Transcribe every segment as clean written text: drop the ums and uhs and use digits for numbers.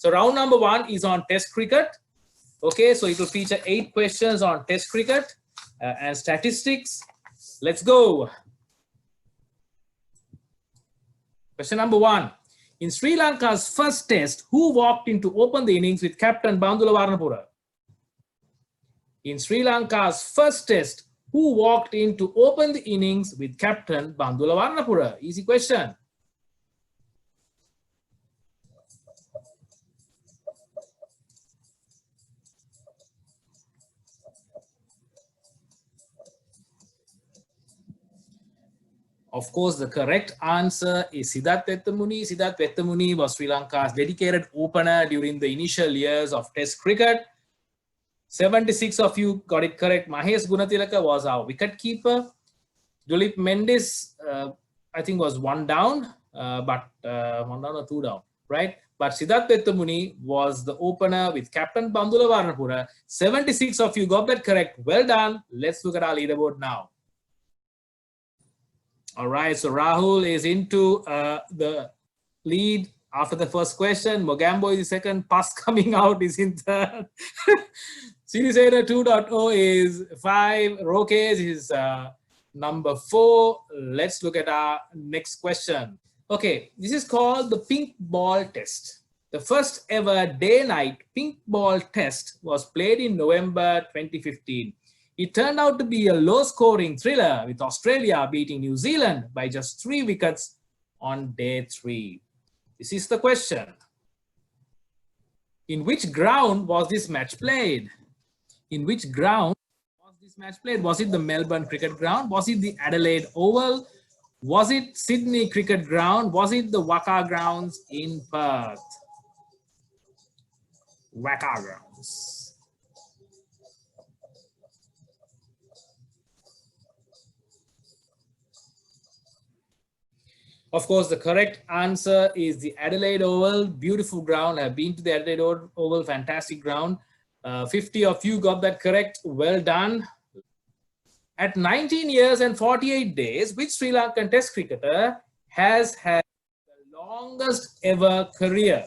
So round number 1 is on Test cricket. Okay, so it will feature 8 questions on Test cricket and statistics. Let's go. Question number 1. In Sri Lanka's first test, who walked in to open the innings with captain Bandula Warnapura? In Sri Lanka's first test, who walked in to open the innings with captain Bandula Warnapura? Easy question. Of course, the correct answer is Sidath Wettamuni. Sidath Wettamuni was Sri Lanka's dedicated opener during the initial years of Test cricket. 76 of you got it correct. Mahesh Gunatilaka was our wicket keeper. Dulip Mendes, I think, was 1 down, but 1 down or 2 down, right? But Sidath Wettamuni was the opener with captain Bandula Warnapura. 76 of you got that correct. Well done. Let's look at our leaderboard now. All right, so Rahul is into the lead after the first question. Mogambo is second. Pass coming out is in third. Sirisena 2.0 is 5. Roques is number 4. Let's look at our next question. Okay, this is called the pink ball test. The first ever day-night pink ball test was played in November 2015. It turned out to be a low-scoring thriller, with Australia beating New Zealand by just 3 wickets on day 3. This is the question. In which ground was this match played? In which ground was this match played? Was it the Melbourne Cricket Ground? Was it the Adelaide Oval? Was it Sydney Cricket Ground? Was it the WACA Grounds in Perth? WACA Grounds. Of course, the correct answer is the Adelaide Oval. Beautiful ground. I've been to the Adelaide Oval. Fantastic ground. 50 of you got that correct. Well done. At 19 years and 48 days, which Sri Lankan Test cricketer has had the longest ever career?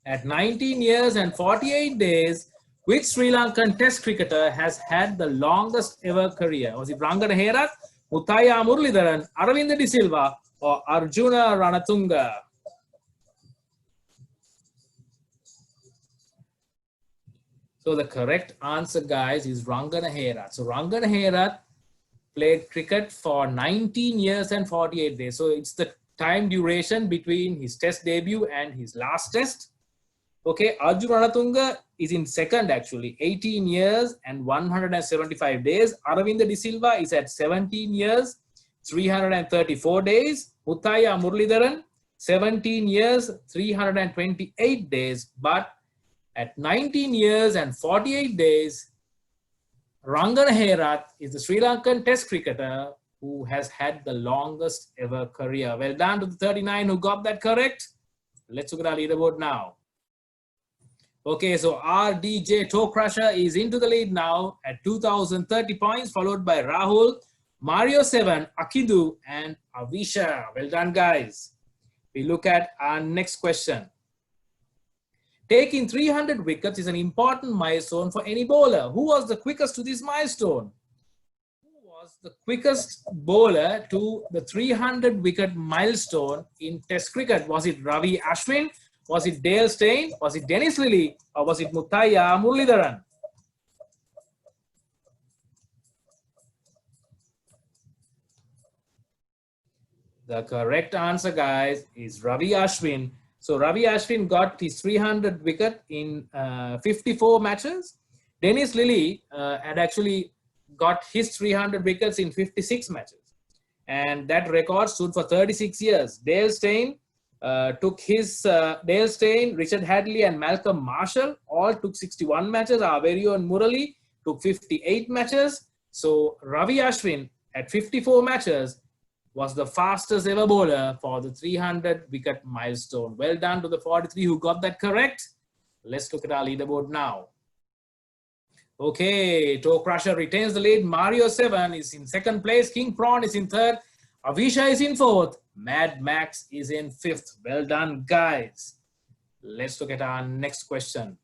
At 19 years and 48 days, which Sri Lankan Test cricketer has had the longest ever career? Was it Rangana Herath, Muthaiya Muralidharan, Aravinda De Silva, or Arjuna Ranatunga? So the correct answer, guys, is Rangana Herath. So Rangana Herath played cricket for 19 years and 48 days. So it's the time duration between his test debut and his last test. Okay, Arjuna Ranatunga is in second actually, 18 years and 175 days. Aravinda De Silva is at 17 years, 334 days. Muthaiya Muralidharan, 17 years, 328 days. But at 19 years and 48 days, Rangana Herath is the Sri Lankan Test cricketer who has had the longest ever career. Well done to the 39 who got that correct. Let's look at our leaderboard now. Okay, so RDJ Toe Crusher is into the lead now at 2,030 points, followed by Rahul, Mario 7, Akidu, and Avisha. Well done, guys. We look at our next question. Taking 300 wickets is an important milestone for any bowler. Who was the quickest to this milestone? Who was the quickest bowler to the 300 wicket milestone in Test cricket? Was it Ravi Ashwin? Was it Dale Steyn? Was it Dennis Lillee? Or was it Muthaiya Muralidharan? The correct answer, guys, is Ravi Ashwin. So Ravi Ashwin got his 300 wicket in 54 matches. Dennis Lillee had actually got his 300 wickets in 56 matches. And that record stood for 36 years. Dale Steyn took his, Dale Steyn, Richard Hadley and Malcolm Marshall all took 61 matches. Our very own Murali took 58 matches. So Ravi Ashwin at 54 matches was the fastest ever bowler for the 300 wicket milestone. Well done to the 43 who got that correct. Let's look at our leaderboard now. Okay, Toe Crusher retains the lead. Mario 7 is in second place. King Prawn is in third. Avisha is in fourth. Mad Max is in fifth. Well done, guys. Let's look at our next question.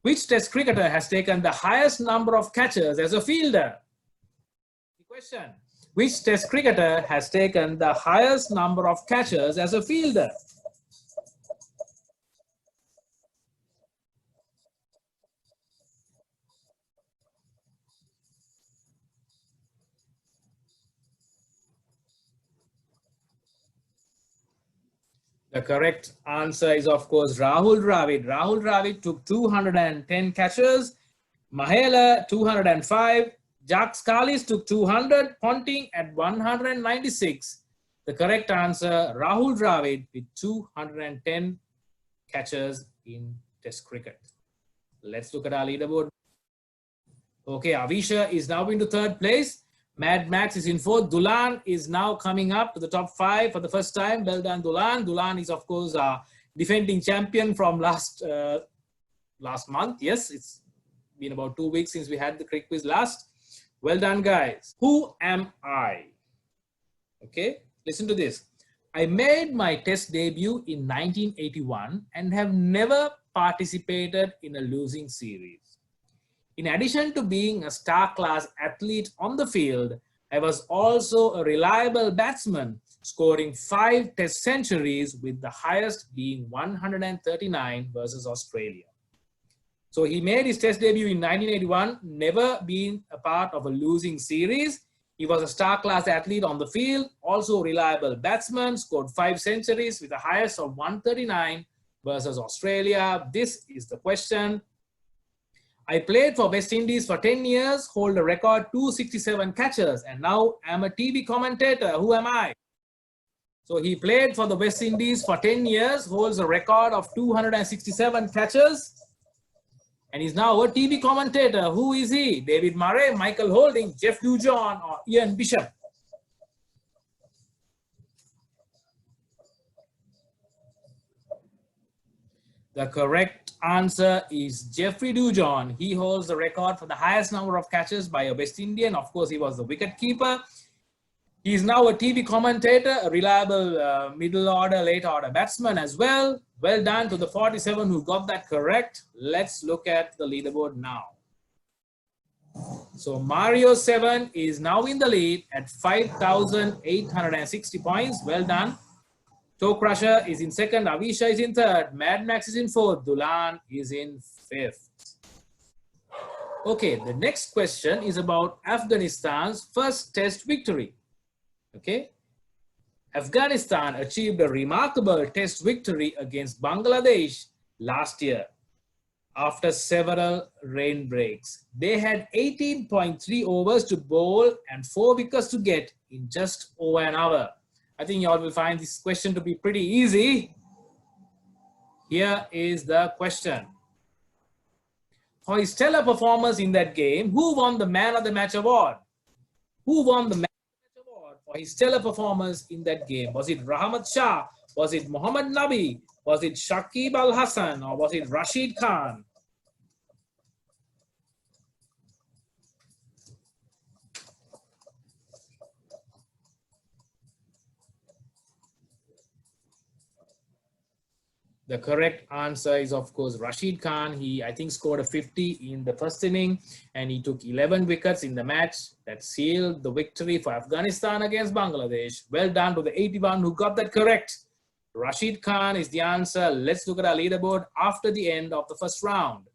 Which Test cricketer has taken the highest number of catches as a fielder? The question. Which Test cricketer has taken the highest number of catches as a fielder? The correct answer is, of course, Rahul Dravid. Rahul Dravid took 210 catches. Mahela 205. Jacques Kallis took 200, Ponting at 196. The correct answer, Rahul Dravid with 210 catches in Test cricket. Let's look at our leaderboard. Okay, Avisha is now into third place. Mad Max is in fourth. Dulan is now coming up to the top 5 for the first time. Well done, Dulan. Dulan is, of course, defending champion from last month. Yes, it's been about 2 weeks since we had the Cric Quiz last. Well done, guys. Who am I? Okay, listen to this. I made my Test debut in 1981 and have never participated in a losing series. In addition to being a star-class athlete on the field, I was also a reliable batsman, scoring 5 Test centuries, with the highest being 139 versus Australia. So he made his Test debut in 1981, never been a part of a losing series. He was a star-class athlete on the field, also a reliable batsman, scored 5 centuries with the highest of 139 versus Australia. This is the question. I played for West Indies for 10 years, hold a record 267 catches, and now I'm a TV commentator. Who am I? So he played for the West Indies for 10 years, holds a record of 267 catches, and he's now a TV commentator. Who is he? David Murray, Michael Holding, Jeff Dujon, or Ian Bishop? The correct answer is Jeffrey Dujon. He holds the record for the highest number of catches by a West Indian. Of course, he was the wicket keeper. He is now a TV commentator, a reliable middle order, late order batsman as well. Well done to the 47 who got that correct. Let's look at the leaderboard now. So Mario 7 is now in the lead at 5,860 points. Well done. Toe Crusher is in second, Avisha is in third, Mad Max is in fourth, Dulan is in fifth. Okay, the next question is about Afghanistan's first Test victory. Okay, Afghanistan achieved a remarkable Test victory against Bangladesh last year after several rain breaks. They had 18.3 overs to bowl and 4 wickets to get in just over an hour. I think you all will find this question to be pretty easy. Here is the question. For his stellar performance in that game, who won the Man of the Match award? Who won the Man of the Match award for his stellar performance in that game? Was it Rahmat Shah? Was it Muhammad Nabi? Was it Shakib Al Hassan? Or was it Rashid Khan? The correct answer is, of course, Rashid Khan. He, I think, scored a 50 in the first inning, and he took 11 wickets in the match that sealed the victory for Afghanistan against Bangladesh. Well done to the 81 who got that correct. Rashid Khan is the answer. Let's look at our leaderboard after the end of the first round.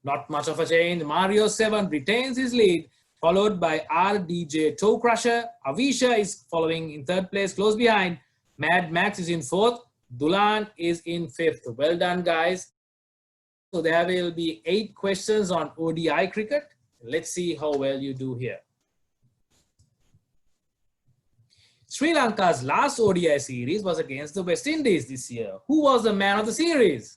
Not much of a change. Mario 7 retains his lead, followed by RDJ Toe Crusher. Avisha is following in third place, close behind. Mad Max is in fourth. Dulan is in fifth. Well done, guys. So there will be 8 questions on ODI cricket. Let's see how well you do here. Sri Lanka's last ODI series was against the West Indies this year. Who was the man of the series?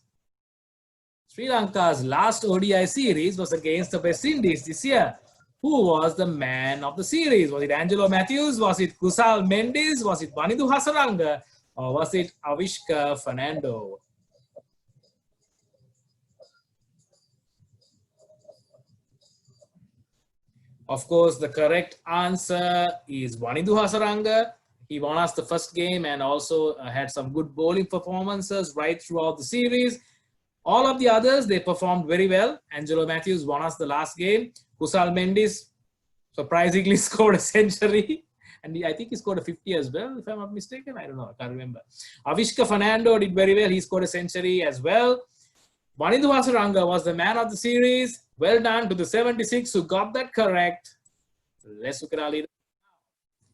Sri Lanka's last ODI series was against the West Indies this year. Who was the man of the series? Was it Angelo Matthews? Was it Kusal Mendes? Was it Vanidhu Hasaranga? Or was it Avishka Fernando? Of course, the correct answer is Vanidhu Hasaranga. He won us the first game and also had some good bowling performances right throughout the series. All of the others, they performed very well. Angelo Matthews won us the last game. Kusal Mendis surprisingly scored a century. And I think he scored a 50 as well, if I'm not mistaken. I don't know, I can't remember. Avishka Fernando did very well. He scored a century as well. Wanindu Hasaranga was the man of the series. Well done to the 76 who got that correct. Let's look at our leader.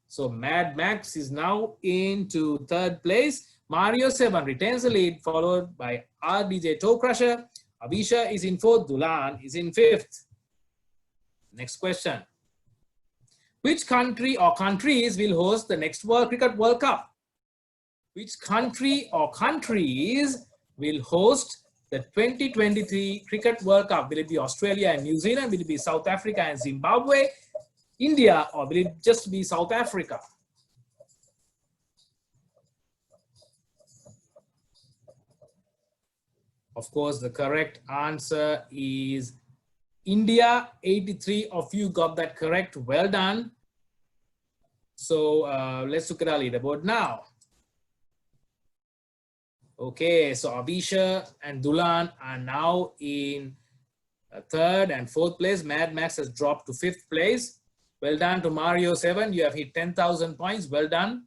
So Mad Max is now into third place. Mario 7 retains the lead, followed by RDJ Toe Crusher. Avisha is in fourth. Dulan is in fifth. Next question. Which country or countries will host the next Cricket World Cup? Which country or countries will host the 2023 Cricket World Cup? Will it be Australia and New Zealand? Will it be South Africa and Zimbabwe? India, or will it just be South Africa? Of course, the correct answer is India. 83 of you got that correct. Well done. So let's look at our leaderboard now. Okay, so Avisha and Dulan are now in third and fourth place. Mad Max has dropped to fifth place. Well done to Mario 7. You have hit 10,000 points. Well done.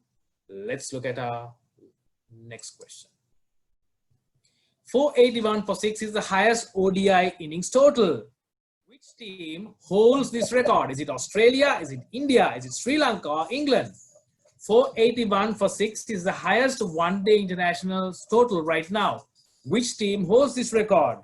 Let's look at our next question. 481 for 6 is the highest ODI innings total. Which team holds this record? Is it Australia? Is it India? Is it Sri Lanka or England? 481 for 6 is the highest one-day international total right now. Which team holds this record?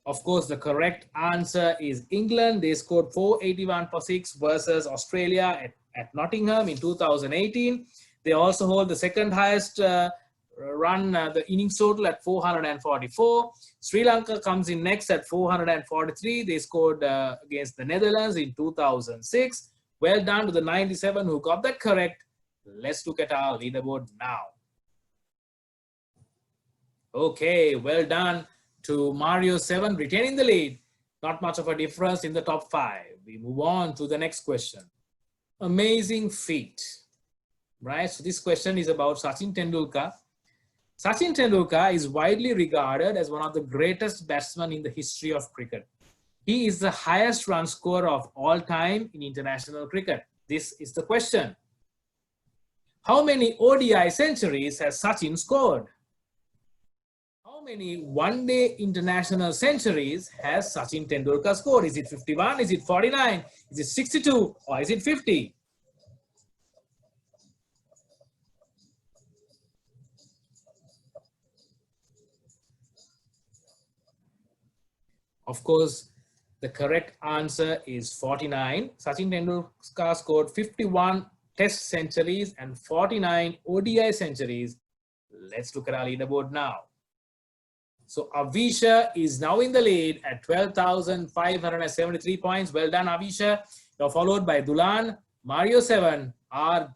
Of course, the correct answer is England. They scored 481 for 6 versus Australia at Nottingham in 2018. They also hold the second highest the innings total at 444. Sri Lanka comes in next at 443. They scored against the Netherlands in 2006. Well done to the 97 who got that correct. Let's look at our leaderboard now. Okay, well done to Mario 7 retaining the lead. Not much of a difference in the top 5. We move on to the next question. Amazing feat, right? So this question is about Sachin Tendulkar. Sachin Tendulkar is widely regarded as one of the greatest batsmen in the history of cricket. He is the highest run scorer of all time in international cricket. This is the question. How many ODI centuries has Sachin scored? How many one-day international centuries has Sachin Tendulkar scored? Is it 51? Is it 49? Is it 62? Or is it 50? Of course, the correct answer is 49. Sachin Tendulkar scored 51 Test centuries and 49 ODI centuries. Let's look at our leaderboard now. So Avisha is now in the lead at 12,573 points. Well done, Avisha. You're followed by Dulan, Mario 7,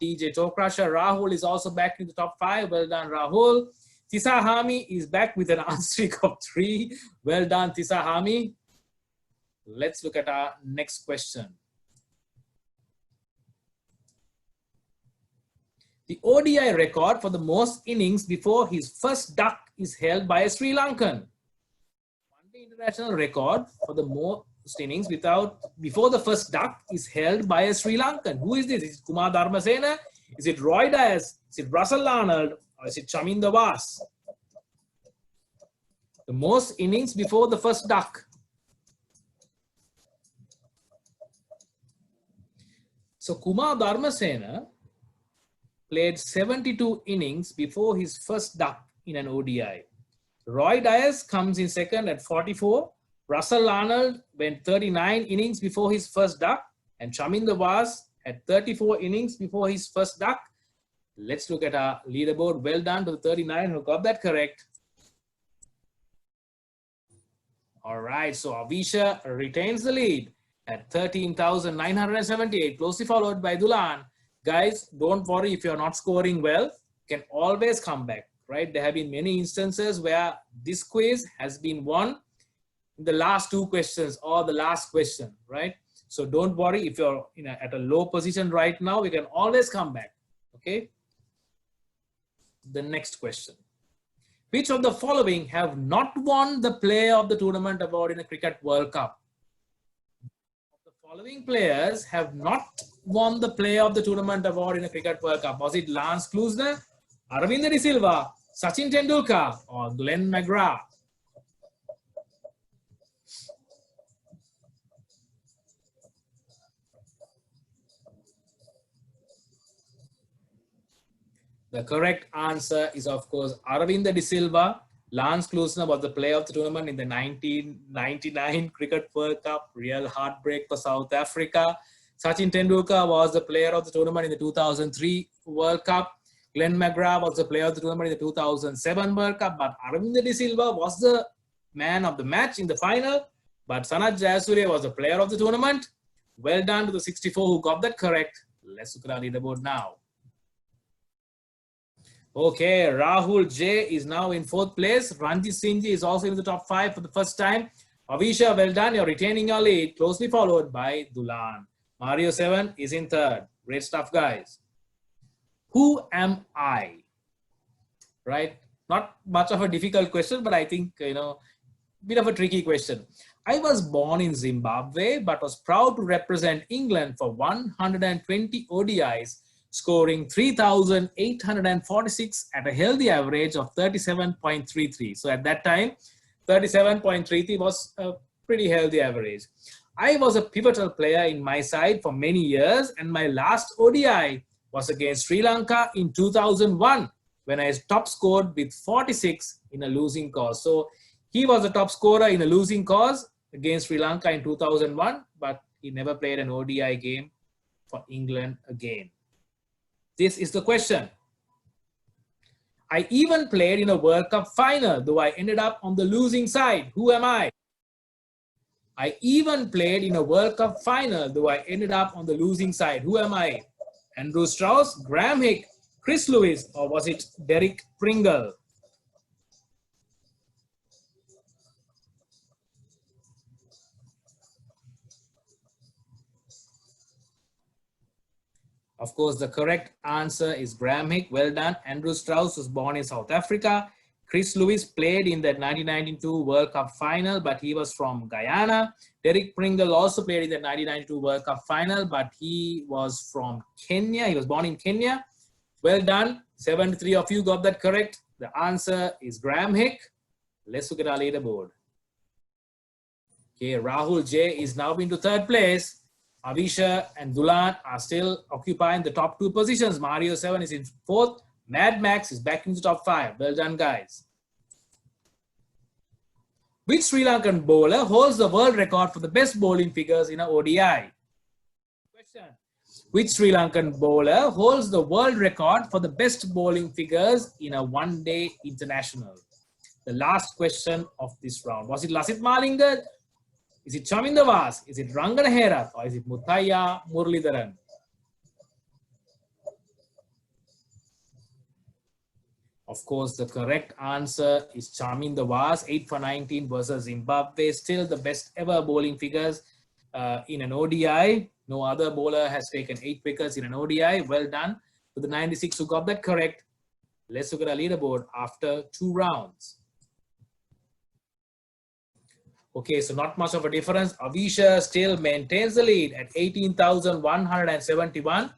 DJ Toe Crusher. Rahul is also back in the top 5. Well done, Rahul. Tisa Hami is back with an answer streak of 3. Well done, Tisa Hami. Let's look at our next question. The ODI record for the most innings before his first duck is held by a Sri Lankan. One-day international record for the most innings before the first duck is held by a Sri Lankan. Who is this? Is it Kumar Dharmasena? Is it Roy Dias? Is it Russell Arnold? Or is it Chaminda Vas? The most innings before the first duck. So Kumar Dharmasena played 72 innings before his first duck in an ODI. Roy Dias comes in second at 44. Russell Arnold went 39 innings before his first duck. And Chaminda Vas had 34 innings before his first duck. Let's look at our leaderboard. Well done to the 39 who got that correct. All right, so Avisha retains the lead at 13,978, closely followed by Dulan. Guys, don't worry if you're not scoring well. You can always come back, right? There have been many instances where this quiz has been won in in the last two questions or the last question, right? So don't worry if you're at a low position right now, we can always come back, okay? The next question. Which of the following have not won the Player of the Tournament award in a Cricket World Cup? The following players have not won the Player of the Tournament award in a Cricket World Cup. Was it Lance Klusener, Aravinda De Silva, Sachin Tendulkar, or Glenn McGrath? The correct answer is, of course, Aravinda De Silva. Lance Klusener was the player of the tournament in the 1999 Cricket World Cup. Real heartbreak for South Africa. Sachin Tendulkar was the player of the tournament in the 2003 World Cup. Glenn McGrath was the player of the tournament in the 2007 World Cup. But Aravinda De Silva was the man of the match in the final. But Sanath Jayasuriya was the player of the tournament. Well done to the 64 who got that correct. Let's look at our leaderboard now. Okay, Rahul J is now in 4th place. Ranjit Singh is also in the top 5 for the first time. Avisha, well done. You're retaining your lead, closely followed by Dulan. Mario 7 is in 3rd. Great stuff, guys. Who am I? Right? Not much of a difficult question, but I think, bit of a tricky question. I was born in Zimbabwe, but was proud to represent England for 120 ODIs, scoring 3,846 at a healthy average of 37.33. So at that time, 37.33 was a pretty healthy average. I was a pivotal player in my side for many years, and my last ODI was against Sri Lanka in 2001, when I top scored with 46 in a losing cause. So he was the top scorer in a losing cause against Sri Lanka in 2001, but he never played an ODI game for England again. This is the question. I even played in a World Cup final, though I ended up on the losing side. Who am I? I even played in a World Cup final, though I ended up on the losing side. Who am I? Andrew Strauss, Graham Hick, Chris Lewis, or was it Derek Pringle? Of course, the correct answer is Graham Hick. Well done. Andrew Strauss was born in South Africa. Chris Lewis played in that 1992 World Cup final, but he was from Guyana. Derek Pringle also played in the 1992 World Cup final, but he was from Kenya. He was born in Kenya. Well done. 73 of you got that correct. The answer is Graham Hick. Let's look at our leaderboard. Okay, Rahul J is now into 3rd place. Avisha and Dulan are still occupying the top 2 positions. Mario 7 is in 4th. Mad Max is back in the top 5. Well done, guys. Which Sri Lankan bowler holds the world record for the best bowling figures in an ODI? Question. Which Sri Lankan bowler holds the world record for the best bowling figures in a one-day international? The last question of this round. Was it Lasith Malinga? Is it Chaminda Vas? Is it Rangana Herath? Or is it Muthaiya Muralidharan? Of course, the correct answer is Chaminda Vas, 8 for 19 versus Zimbabwe. Still the best ever bowling figures in an ODI. No other bowler has taken 8 wickets in an ODI. Well done to the 96 who got that correct. Let's look at our leaderboard after 2 rounds. Okay, so not much of a difference. Avisha still maintains the lead at 18,171.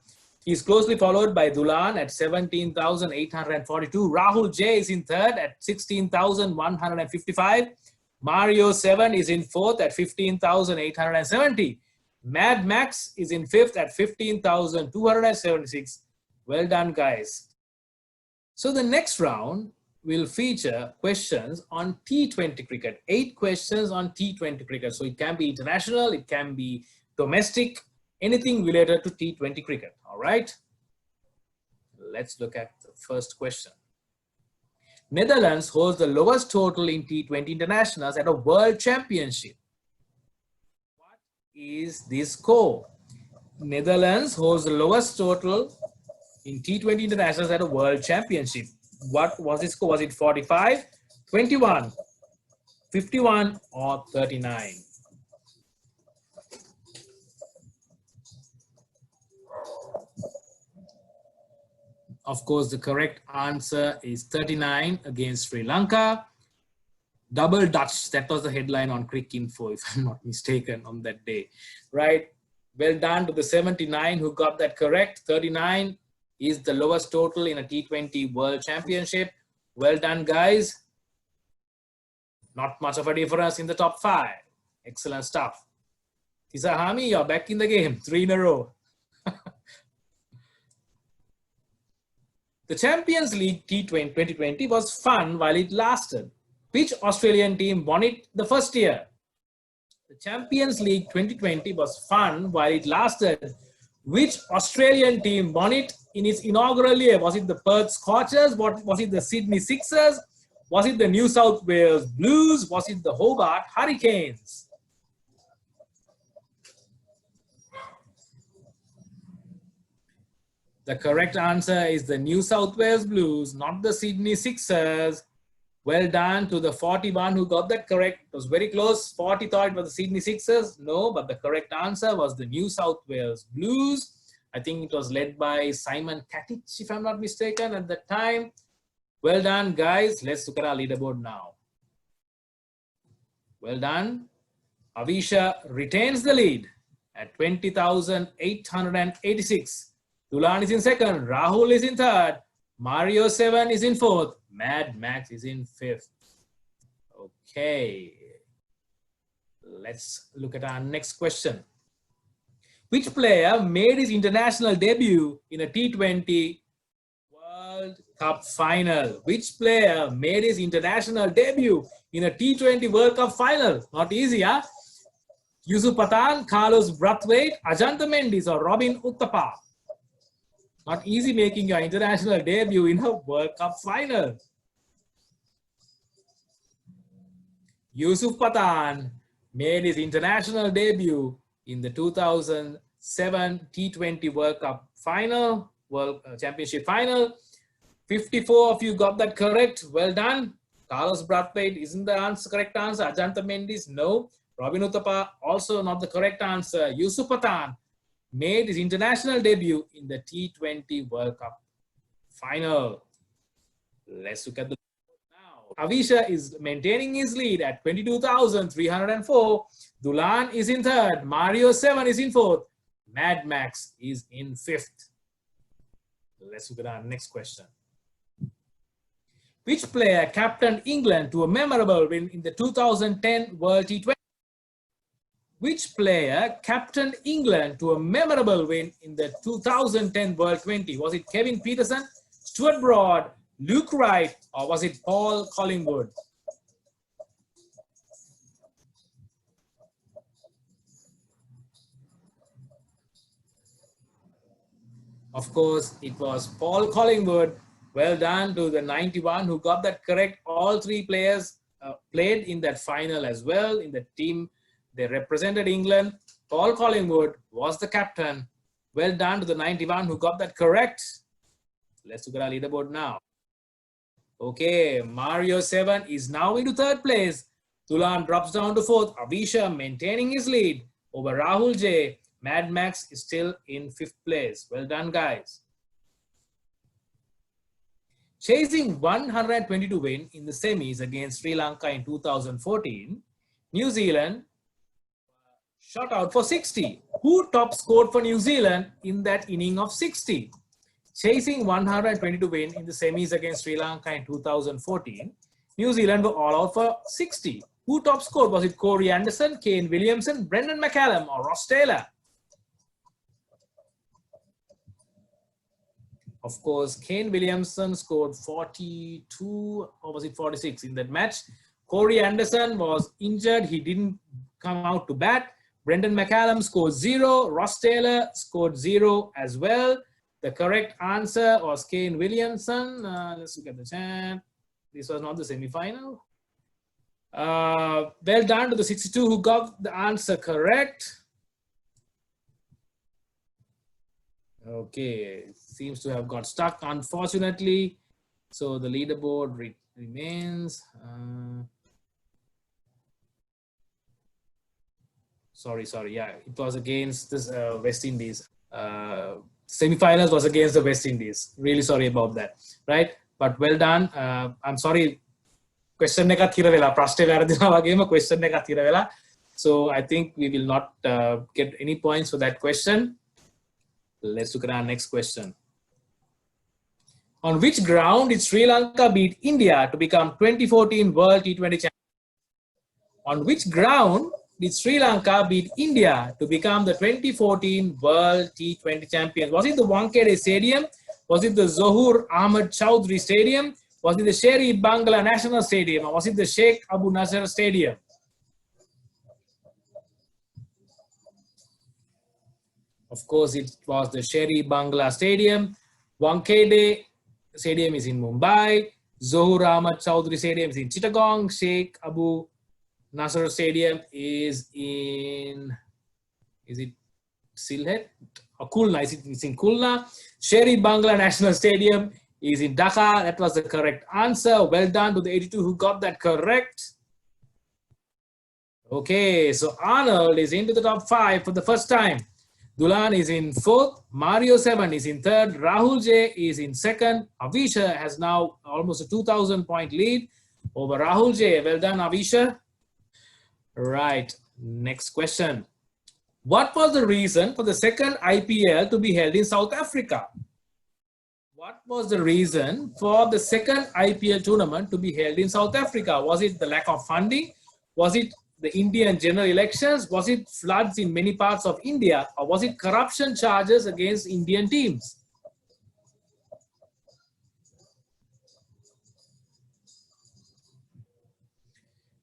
He's closely followed by Dulan at 17,842. Rahul J is in 3rd at 16,155. Mario 7 is in 4th at 15,870. Mad Max is in 5th at 15,276. Well done, guys. So the next round will feature questions on T20 cricket. 8 questions on T20 cricket. So it can be international, it can be domestic, anything related to T20 cricket. All right. Let's look at the first question. Netherlands holds the lowest total in T20 internationals at a world championship. What is this score? Netherlands holds the lowest total in T20 internationals at a world championship. What was its score? Was it 45, 21, 51 or 39? Of course, the correct answer is 39 against Sri Lanka. Double Dutch, that was the headline on Cric Info, if I'm not mistaken, on that day, right? Well done to the 79 who got that correct. 39 is the lowest total in a T20 World Championship. Well done, guys. Not much of a difference in the top 5. Excellent stuff. Kisahami, you're back in the game, 3 in a row. The Champions League T20 2020 was fun while it lasted. Which Australian team won it the first year? The Champions League 2020 was fun while it lasted. Which Australian team won it in its inaugural year? Was it the Perth Scorchers? Was it the Sydney Sixers? Was it the New South Wales Blues? Was it the Hobart Hurricanes? The correct answer is the New South Wales Blues, not the Sydney Sixers. Well done to the 41 who got that correct. It was very close. 40 thought it was the Sydney Sixers. No, but the correct answer was the New South Wales Blues. I think it was led by Simon Katic, if I'm not mistaken, at that time. Well done, guys. Let's look at our leaderboard now. Well done. Avisha retains the lead at 20,886. Dulan is in second. Rahul is in third. Mario 7 is in fourth. Mad Max is in fifth. Okay. Let's look at our next question. Which player made his international debut in a T20 World Cup final? Which player made his international debut in a T20 World Cup final? Not easy, huh? Yusuf Pathan, Carlos Brathwaite, Ajantha Mendis, or Robin Uthappa? Not easy making your international debut in a World Cup final. Yusuf Pathan made his international debut in the 2007 T20 World Cup final, World Championship final. 54 of you got that correct. Well done. Carlos Brathwaite isn't the answer, correct answer. Ajantha Mendis, no. Robin Uthappa, also not the correct answer. Yusuf Pathan made his international debut in the T20 World Cup final. Let's look at the now. Avisha is maintaining his lead at 22,304. Dulan is in third. Mario 7 is in fourth. Mad Max is in fifth. Let's look at our next question. Which player captained England to a memorable win in the 2010 World T20? Which player captained England to a memorable win in the 2010 World 20? Was it Kevin Peterson, Stuart Broad, Luke Wright, or was it Paul Collingwood? Of course, it was Paul Collingwood. Well done to the 91 who got that correct. All three players played in that final as well in the team. They represented England. Paul Collingwood was the captain. Well done to the 91 who got that correct. Let's look at our leaderboard now. Okay, Mario 7 is now into third place. Dulan drops down to fourth. Avisha maintaining his lead over Rahul J. Mad Max is still in fifth place. Well done, guys. Chasing 122 win in the semis against Sri Lanka in 2014, New Zealand shot out for 60. Who top scored for New Zealand in that inning of 60? Chasing 122 win in the semis against Sri Lanka in 2014, New Zealand were all out for 60. Who top scored? Was it Corey Anderson, Kane Williamson, Brendan McCallum, or Ross Taylor? Of course, Kane Williamson scored 42, or was it 46 in that match? Corey Anderson was injured. He didn't come out to bat. Brendan McCallum scored 0. Ross Taylor scored 0 as well. The correct answer was Kane Williamson. Let's look at the chat. This was not the semi-final. Well done to the 62 who got the answer correct. Okay, seems to have got stuck, unfortunately. So the leaderboard remains. sorry. Yeah, it was against this West Indies. Semi-finals was against the West Indies. Really sorry about that, right? But well done. I'm sorry. Question එක තිර වෙලා ප්‍රශ්නේ වැරදිනවා වගේම question එක තිර වෙලා. So I think we will not get any points for that question. Let's look at our next question. On which ground did Sri Lanka beat India to become 2014 World T20 champion? On which ground did Sri Lanka beat India to become the 2014 World T20 champions? Was it the Wankhede Stadium? Was it the Zohur Ahmed Chowdhury Stadium? Was it the Sri Bangla National Stadium? Or was it the Sheikh Abu Nasser Stadium? Of course, it was the Sri Bangla Stadium. Wankhede Stadium is in Mumbai. Zohur Ahmed Chowdhury Stadium is in Chittagong. Sheikh Abu Nasser Stadium is in, is it Sylhet or Khulna? It's in Khulna. Sri Bangla National Stadium is in Dhaka. That was the correct answer. Well done to the 82 who got that correct. Okay, so Arnold is into the top 5 for the first time. Dulan is in 4th. Mario 7 is in 3rd. Rahul J is in 2nd. Avisha has now almost a 2,000 point lead over Rahul J. Well done, Avisha. Right, next question. What was the reason for the second IPL to be held in South Africa? What was the reason for the second IPL tournament to be held in South Africa? Was it the lack of funding? Was it the Indian general elections? Was it floods in many parts of India? Or was it corruption charges against Indian teams?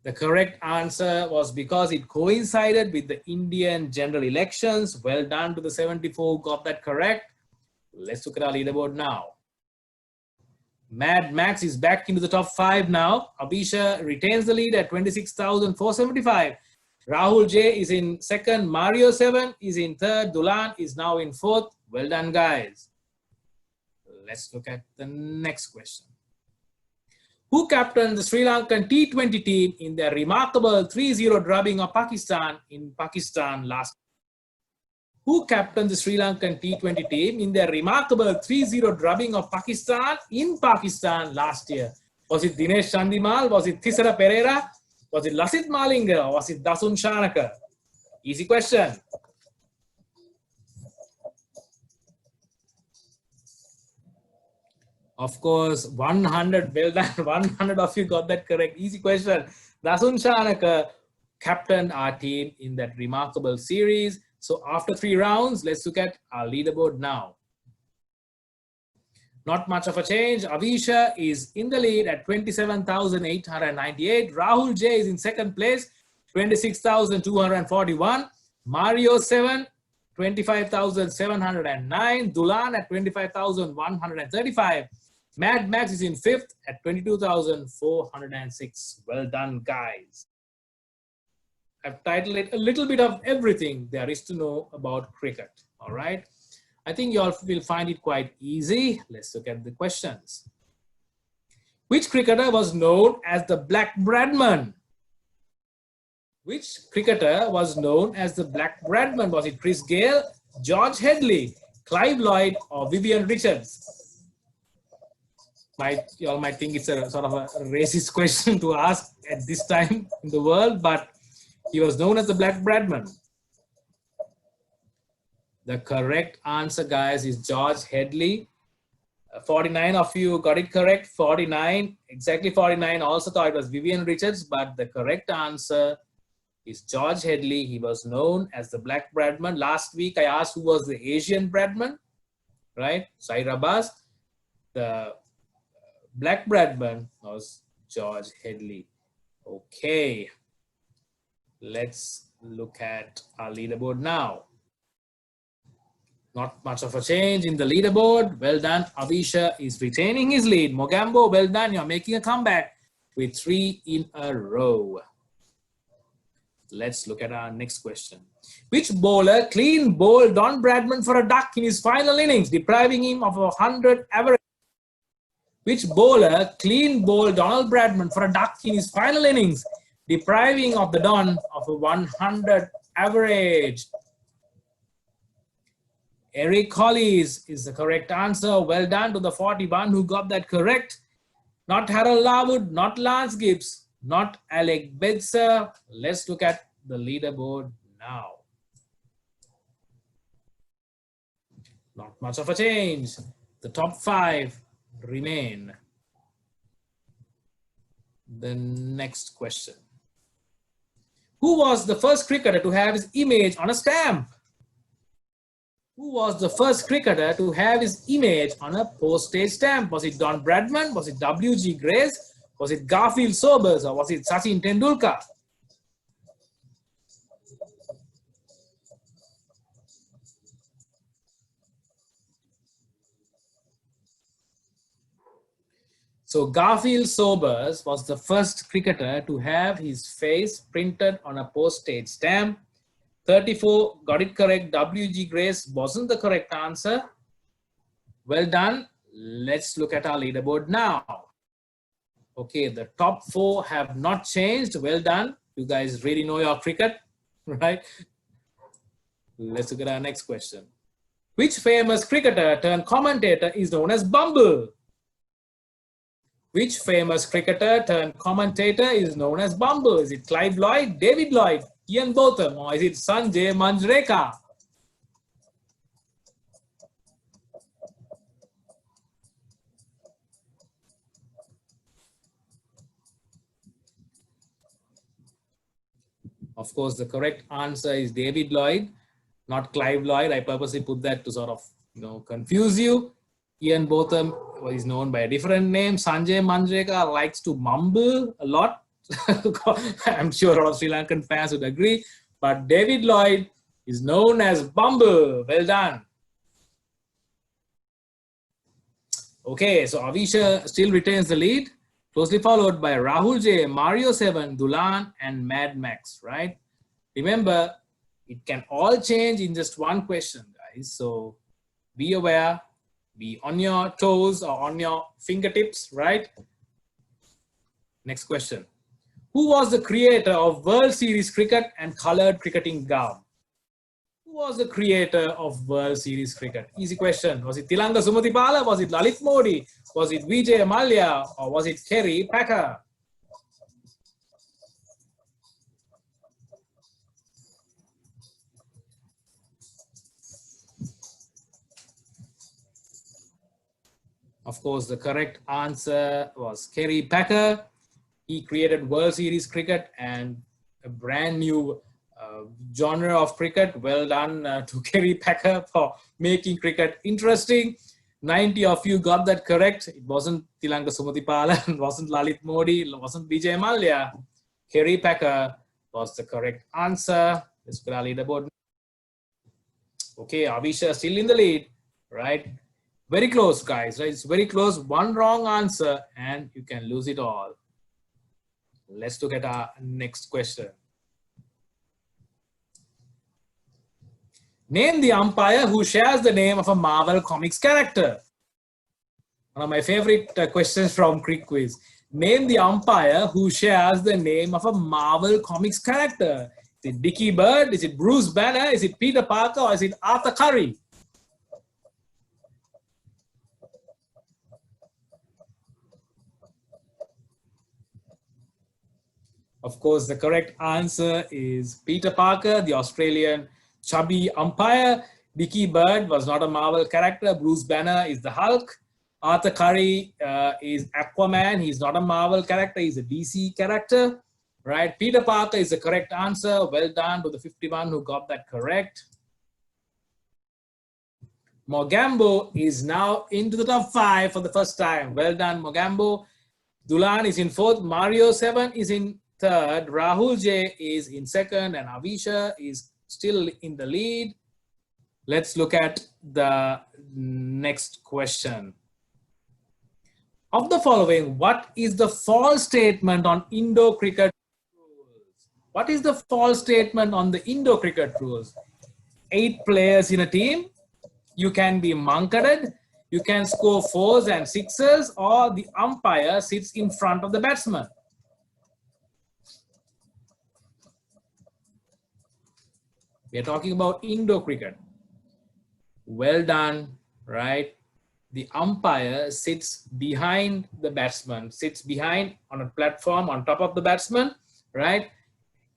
The correct answer was because it coincided with the Indian general elections. Well done to the 74 who got that correct. Let's look at our leaderboard now. Mad Max is back into the top 5 now. Abhisha retains the lead at 26,475. Rahul J is in 2nd. Mario 7 is in 3rd. Dulan is now in 4th. Well done, guys. Let's look at the next question. Who captained the Sri Lankan T20 team in their remarkable 3-0 drubbing of Pakistan in Pakistan last year? Who captained the Sri Lankan T20 team in their remarkable 3-0 drubbing of Pakistan in Pakistan last year? Was it Dinesh Chandimal? Was it Thisara Pereira? Was it Lasith Malinga? Or was it Dasun Shanaka? Easy question. Of course, 100, well done. 100 of you got that correct. Easy question. Dasun Shanaka captained our team in that remarkable series. So after 3 rounds, let's look at our leaderboard now. Not much of a change. Avisha is in the lead at 27,898. Rahul J is in 2nd place, 26,241. Mario 7, 25,709. Dulan at 25,135. Mad Max is in 5th at 22,406. Well done, guys. I've titled it a little bit of everything there is to know about cricket. All right. I think you all will find it quite easy. Let's look at the questions. Which cricketer was known as the Black Bradman? Which cricketer was known as the Black Bradman? Was it Chris Gayle, George Headley, Clive Lloyd, or Vivian Richards? You all might think it's a sort of a racist question to ask at this time in the world, but he was known as the Black Bradman. The correct answer, guys, is George Headley. 49 of you got it correct. 49, exactly 49 also thought it was Vivian Richards, but the correct answer is George Headley. He was known as the Black Bradman. Last week, I asked who was the Asian Bradman, right? Sair Abbas. The Black Bradman was George Headley. Okay. Let's look at our leaderboard now. Not much of a change in the leaderboard. Well done. Avisha is retaining his lead. Mogambo, well done. You're making a comeback with 3 in a row. Let's look at our next question. Which bowler clean bowled Don Bradman for a duck in his final innings, depriving him of a 100 average? Which bowler clean bowled Donald Bradman for a duck in his final innings, depriving of the Don of a 100 average. Eric Hollis is the correct answer. Well done to the 41 who got that correct. Not Harold Larwood, not Lance Gibbs, not Alec Bedser. Let's look at the leaderboard now. Not much of a change. The top 5 remain. The next question. Who was the first cricketer to have his image on a stamp? Who was the first cricketer to have his image on a postage stamp? Was it Don Bradman? Was it W.G. Grace? Was it Garfield Sobers? Or was it Sachin Tendulkar? So Garfield Sobers was the first cricketer to have his face printed on a postage stamp. 34 got it correct. W.G. Grace wasn't the correct answer. Well done. Let's look at our leaderboard now. Okay, the top 4 have not changed. Well done. You guys really know your cricket, right? Let's look at our next question. Which famous cricketer turned commentator is known as Bumble? Which famous cricketer turned commentator is known as Bumble? Is it Clive Lloyd, David Lloyd, Ian Botham, or is it Sanjay Manjrekar? Of course, the correct answer is David Lloyd, not Clive Lloyd. I purposely put that to sort of, confuse you. Ian Botham is known by a different name. Sanjay Manjrekar likes to mumble a lot. I'm sure all Sri Lankan fans would agree. But David Lloyd is known as Bumble. Well done. Okay, so Avisha still retains the lead, closely followed by Rahul J, Mario 7, Dulan, and Mad Max, right? Remember, it can all change in just one question, guys. So be aware. Be on your toes or on your fingertips, right? Next question. Who was the creator of World Series cricket and colored cricketing gown? Who was the creator of World Series cricket? Easy question. Was it Tilanga Sumatipala? Was it Lalit Modi? Was it Vijay Mallya? Or was it Kerry Packer? Of course, the correct answer was Kerry Packer. He created World Series cricket and a brand new genre of cricket. Well done to Kerry Packer for making cricket interesting. 90 of you got that correct. It wasn't Tilanga Sumatipala, it wasn't Lalit Modi, it wasn't Vijay Mallya. Kerry Packer was the correct answer. Let's put our leaderboard. Okay, Avisha still in the lead, right? Very close, guys, right? It's very close. One wrong answer and you can lose it all. Let's look at our next question. Name the umpire who shares the name of a Marvel Comics character. One of my favorite questions from Cric Quiz. Name the umpire who shares the name of a Marvel Comics character. Is it Dickie Bird? Is it Bruce Banner? Is it Peter Parker? Or is it Arthur Curry? Of course, the correct answer is Peter Parker, the Australian chubby umpire. Dickie Bird was not a Marvel character. Bruce Banner is the Hulk. Arthur Curry is Aquaman. He's not a Marvel character. He's a DC character, right? Peter Parker is the correct answer. Well done to the 51 who got that correct. Mogambo is now into the top 5 for the first time. Well done, Mogambo. Dulan is in 4th. Mario 7 is in 3rd. Rahul J is in 2nd. And Avisha is still in the lead. Let's look at the next question. Of the following, what is the false statement on Indo-cricket rules? What is the false statement on the Indo-cricket rules? 8 players in a team. You can be monketed. You can score 4s and 6s, or the umpire sits in front of the batsman. We are talking about indoor cricket. Well done, right? The umpire sits behind the batsman, sits behind on a platform on top of the batsman, right?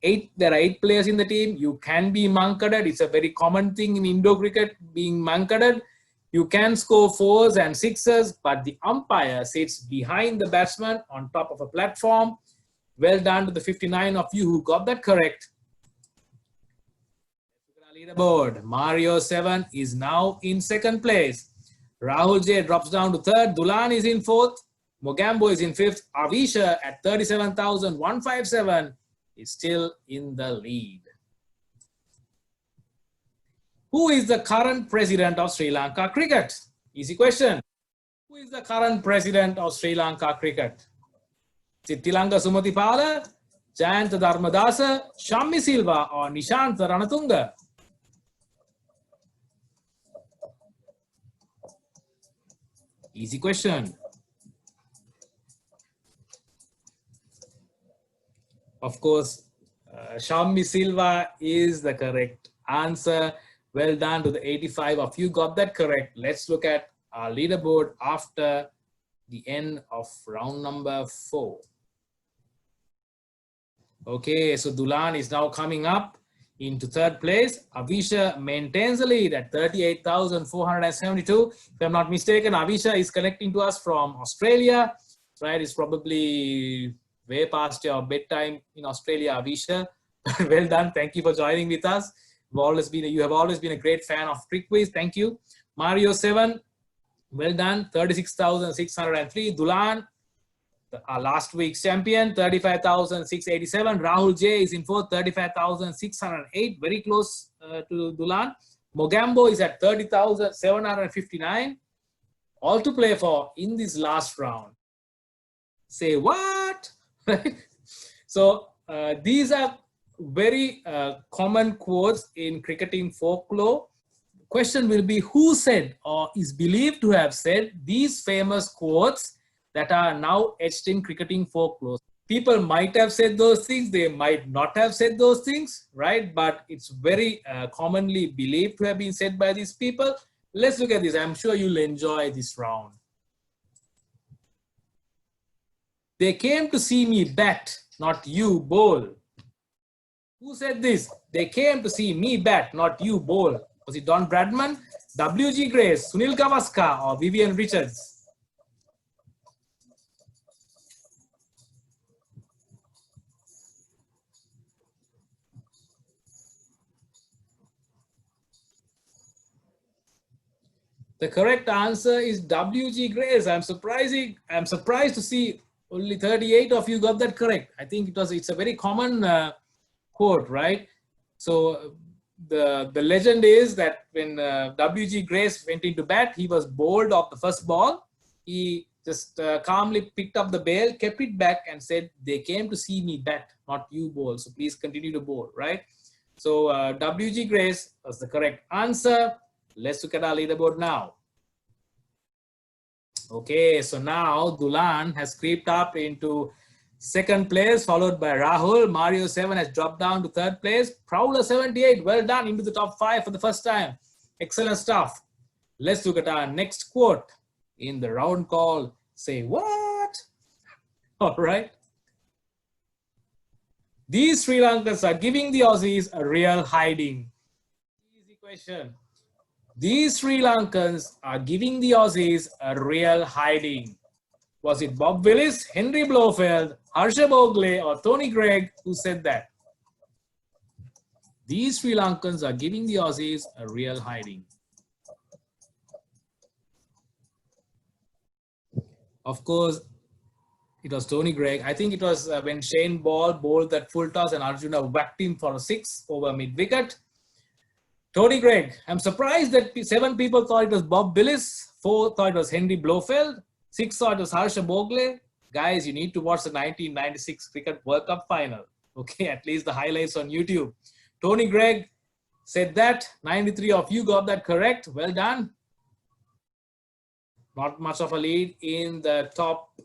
There are 8 players in the team. You can be mankaded. It's a very common thing in indoor cricket, being mankaded. You can score 4s and 6s, but the umpire sits behind the batsman on top of a platform. Well done to the 59 of you who got that correct. Leaderboard. Mario 7 is now in 2nd place. Rahul J drops down to 3rd. Dulan is in 4th. Mogambo is in 5th. Avisha at 37,157 is still in the lead. Who is the current president of Sri Lanka cricket? Easy question. Who is the current president of Sri Lanka cricket? Chittilanga Sumatipala, Jayanta Dharmadasa, Shammi Silva, or Nishantha Ranatunga? Easy question. Of course, Shammi Silva is the correct answer. Well done to the 85 of you got that correct. Let's look at our leaderboard after the end of round number 4. Okay, so Dulan is now coming up into 3rd place. Avisha maintains the lead at 38,472. If I'm not mistaken, Avisha is connecting to us from Australia, right? It's probably way past your bedtime in Australia, Avisha. Well done. Thank you for joining with us. You have always been a great fan of Cric Quiz. Thank you. Mario 7, well done. 36,603. Dulan, our last week's champion, 35,687. Rahul J is in 4th, 35,608. Very close to Dulan. Mogambo is at 30,759. All to play for in this last round. Say what? So these are very common quotes in cricketing folklore. Question will be, who said or is believed to have said these famous quotes that are now etched in cricketing folklore? People might have said those things, they might not have said those things, right? But it's very commonly believed to have been said by these people. Let's look at this. I'm sure you'll enjoy this round. They came to see me bat, not you bowl. Who said this? They came to see me bat, not you bowl. Was it Don Bradman, W.G. Grace, Sunil Gavaskar, or Vivian Richards? The correct answer is W.G. Grace. I'm surprised to see only 38 of you got that correct. I think it's a very common quote, right? So the legend is that when W.G. Grace went into bat, he was bowled off the first ball. He just calmly picked up the bail, kept it back and said, they came to see me bat, not you bowl. So please continue to bowl, right? So W.G. Grace was the correct answer. Let's look at our leaderboard now. Okay, so now Dulan has creeped up into 2nd place, followed by Rahul. Mario 7 has dropped down to 3rd place. Prowler 78, well done, into the top 5 for the first time. Excellent stuff. Let's look at our next quote in the round called Say What? All right. These Sri Lankans are giving the Aussies a real hiding. Easy question. These Sri Lankans are giving the Aussies a real hiding. Was it Bob Willis, Henry Blofeld, Harsha Bogle, or Tony Greig who said that? These Sri Lankans are giving the Aussies a real hiding. Of course, it was Tony Greig. I think it was when Shane Ball bowled that full toss and Arjuna whacked him for a 6 over mid-wicket. Tony Greig. I'm surprised that 7 people thought it was Bob Willis, 4 thought it was Henry Blofeld, 6 thought it was Harsha Bogle. Guys, you need to watch the 1996 Cricket World Cup final. Okay, at least the highlights on YouTube. Tony Greig said that. 93 of you got that correct. Well done. Not much of a lead in the top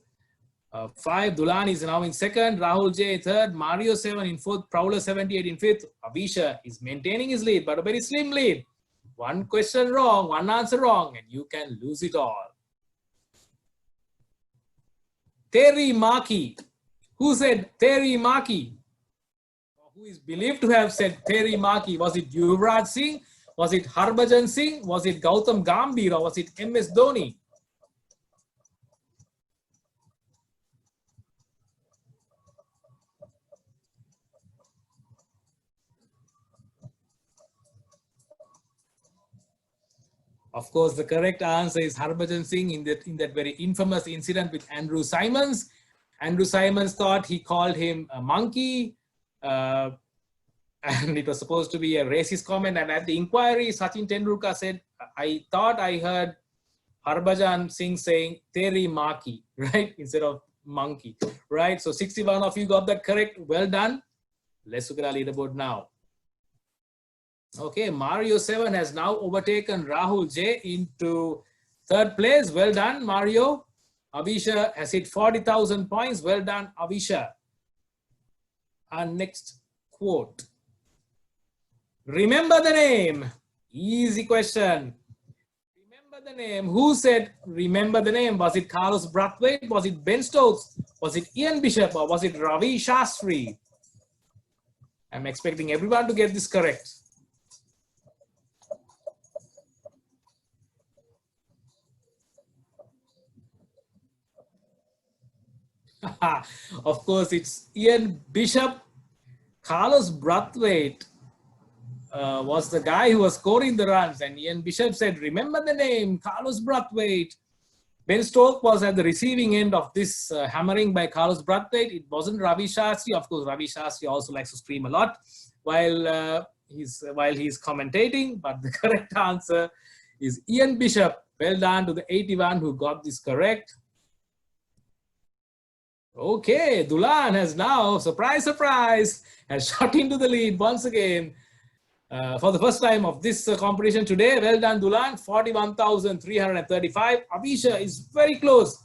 5. Dulan is now in second. Rahul J third. Mario 7 in fourth. Prowler 78 in fifth. Avisha is maintaining his lead, but a very slim lead. One question wrong, one answer wrong, and you can lose it all. Terry Maki. Who said Terry Maki? Who is believed to have said Terry Maki? Was it Yuvraj Singh? Was it Harbhajan Singh? Was it Gautam Gambhir? Or was it MS Dhoni? Of course, the correct answer is Harbhajan Singh in that very infamous incident with Andrew Simons. Andrew Simons thought he called him a monkey, and it was supposed to be a racist comment. And at the inquiry, Sachin Tendulkar said, I thought I heard Harbhajan Singh saying Teri Maki, right? Instead of monkey, right? So 61 of you got that correct. Well done. Let's look at our leaderboard now. Okay, Mario 7 has now overtaken Rahul J into third place. Well done, Mario. Avisha has hit 40,000 points. Well done, Avisha. Our next quote. Remember the name. Easy question. Remember the name. Who said remember the name? Was it Carlos Brathwaite? Was it Ben Stokes? Was it Ian Bishop? Or was it Ravi Shastri? I'm expecting everyone to get this correct. Of course, it's Ian Bishop. Carlos Brathwaite was the guy who was scoring the runs, and Ian Bishop said, remember the name, Carlos Brathwaite. Ben Stokes was at the receiving end of this hammering by Carlos Brathwaite. It wasn't Ravi Shastri. Of course, Ravi Shastri also likes to scream a lot while he's commentating, but the correct answer is Ian Bishop. Well done to the 81 who got this correct. Okay, Dulan has now, surprise, surprise, has shot into the lead once again for the first time of this competition today. Well done, Dulan, 41,335. Avisha is very close,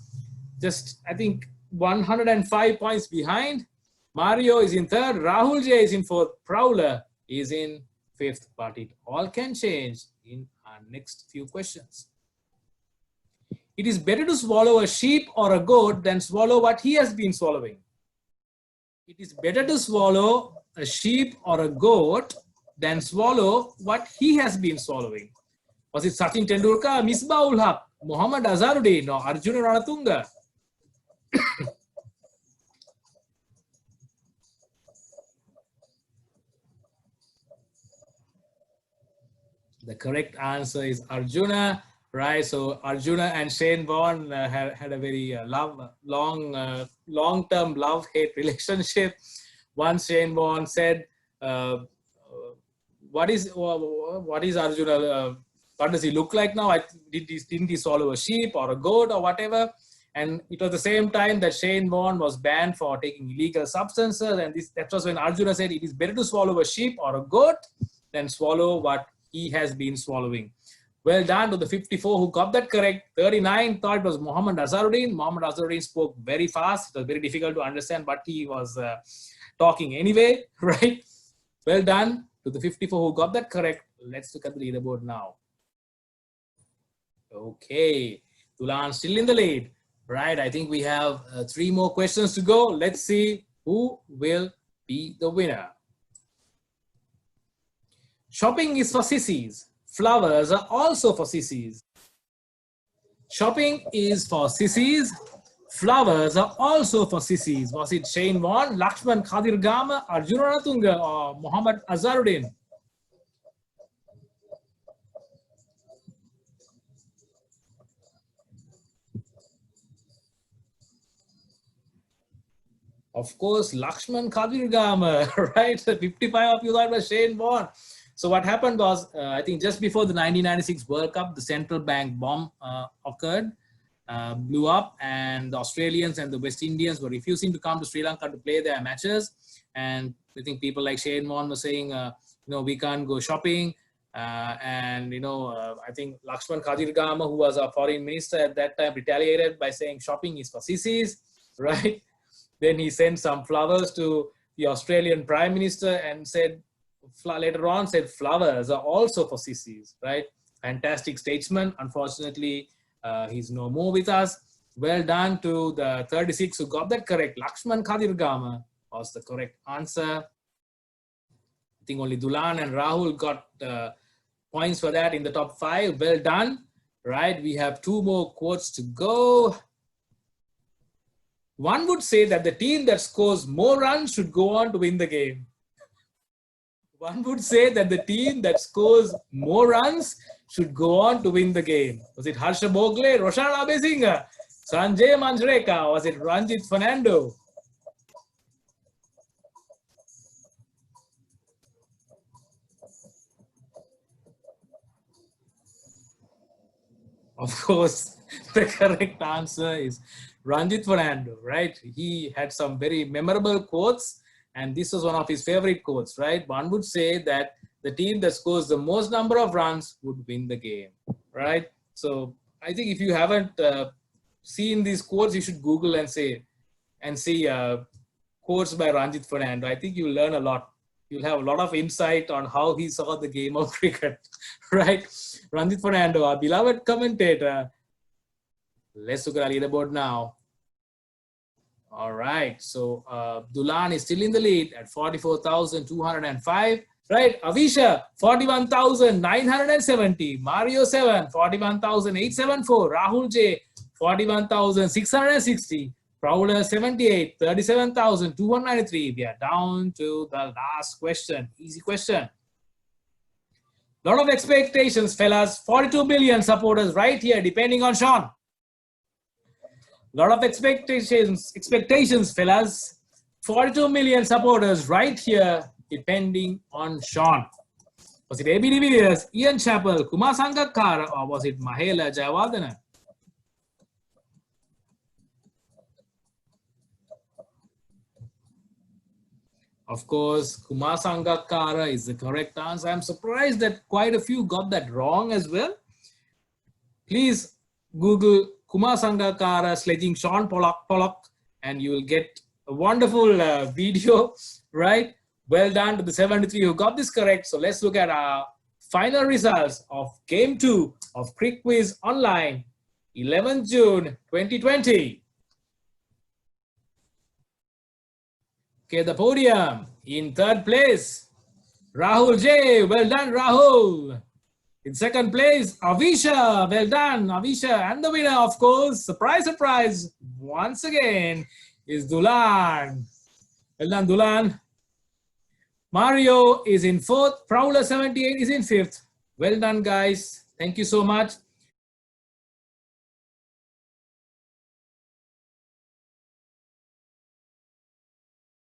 just I think 105 points behind. Mario is in third, Rahul J is in fourth, Prowler is in fifth, but it all can change in our next few questions. It is better to swallow a sheep or a goat than swallow what he has been swallowing. It is better to swallow a sheep or a goat than swallow what he has been swallowing. Was it Sachin Tendulkar, Misbah-ul Haq, Muhammad Azharuddin, or Arjuna Ranatunga? The correct answer is Arjuna. Right, so Arjuna and Shane Warne had a very long-term love-hate relationship. Once Shane Warne said, "What is Arjuna? What does he look like now? Didn't he swallow a sheep or a goat or whatever?" And it was the same time that Shane Warne was banned for taking illegal substances, and that was when Arjuna said, "It is better to swallow a sheep or a goat than swallow what he has been swallowing." Well done to the 54 who got that correct. 39 thought it was Muhammad Azharuddin. Muhammad Azharuddin spoke very fast. It was very difficult to understand what he was talking anyway, right? Well done to the 54 who got that correct. Let's look at the leaderboard now. Okay, Dulan still in the lead, right? I think we have 3 more questions to go. Let's see who will be the winner. Shopping is for sissies. Flowers are also for sissies. Shopping is for sissies. Flowers are also for sissies. Was it Shane Warne, Lakshman Khadirgama, Arjuna Ranatunga, or Muhammad Azharuddin? Of course, Lakshman Khadirgama, right? 55 of you thought it was Shane Warne. So what happened was, I think just before the 1996 World Cup, the central bank bomb occurred, blew up, and the Australians and the West Indians were refusing to come to Sri Lanka to play their matches. And I think people like Shane Warne were saying, we can't go shopping. I think Lakshman Khadirgama, who was our foreign minister at that time, retaliated by saying shopping is for sissies. right? Then he sent some flowers to the Australian Prime Minister and said, later on said, flowers are also for sissies, right? Fantastic statesman. Unfortunately, he's no more with us. Well done to the 36 who got that correct. Lakshman Kadirgama was the correct answer. I think only Dulan and Rahul got points for that in the top 5. Well done, right? We have 2 more quotes to go. One would say that the team that scores more runs should go on to win the game. One would say that the team that scores more runs should go on to win the game. Was it Harsha Bogle, Roshan Abesinga, Sanjay Manjreka, was it Ranjit Fernando? Of course, the correct answer is Ranjit Fernando, right? He had some very memorable quotes, and this was one of his favorite quotes, right? One would say that the team that scores the most number of runs would win the game, right? So I think if you haven't seen these quotes, you should Google and see quotes by Ranjit Fernando. I think you'll learn a lot. You'll have a lot of insight on how he saw the game of cricket, right? Ranjit Fernando, our beloved commentator. Let's look at our leaderboard now. All right, so Dulan is still in the lead at 44,205. Right, Avisha, 41,970. Mario 7, 41,874. Rahul J, 41,660. Prowler 78, 37,293. We are down to the last question. Easy question. Lot of expectations, fellas. 42 million supporters right here, depending on Sean. Lot of expectations, fellas. 42 million supporters right here, depending on Sean. Was it AB de Villiers, Ian Chappell, Kumar Sangakkara, or was it Mahela Jayawardena? Of course, Kumar Sangakkara is the correct answer. I'm surprised that quite a few got that wrong as well. Please Google Kumar Sangakkara sledging Sean Pollock, and you will get a wonderful video, right? Well done to the 73 who got this correct. So let's look at our final results of Game 2 of Cric Quiz Online, 11th June 2020. Okay, the podium in 3rd place, Rahul J. Well done, Rahul. In 2nd place, Avisha. Well done, Avisha. And the winner, of course, surprise, surprise, once again, is Dulan. Well done, Dulan. Mario is in 4th. Prowler 78 is in 5th. Well done, guys. Thank you so much.